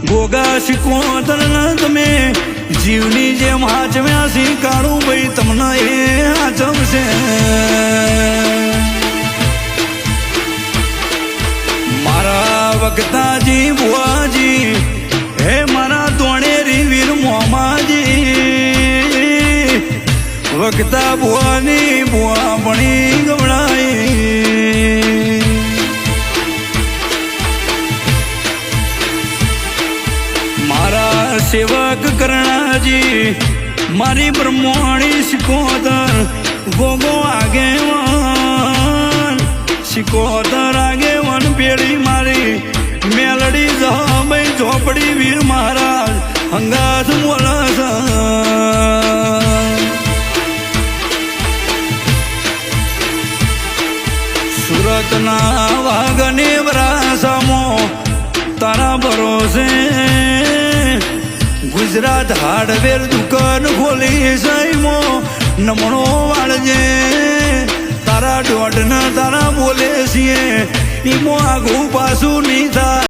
ગોગા શિકોતર તમે જીવની જેમ હાચવ્યા સી કાળું ભાઈ તમને એ હાચવશે મારા વખતાજી બુઆજી હે મારા દોણેરી વીર મોમાજી વખતા બુઆની બુઆ ભણી ગવડાઈ મારા સેવક કરણાજી મારી બ્રહ્મણી શિકોતર ગોગો આગેવાન શિકોતર આગેવાન પેઢી મારી મેલડી જહાભાઈ ઝોપડી વીર મહારાજ હંગાથ બોલસ સુરતના વાઘને વરાસામો તારા ભરોસે ગુજરાત હાર્ડવેર દુકાન ખોલી સાઈમો નમણો વાળજે તારા દોઢ ના તારા બોલે છીએ ઈમો આગું પાછું નહીં થાય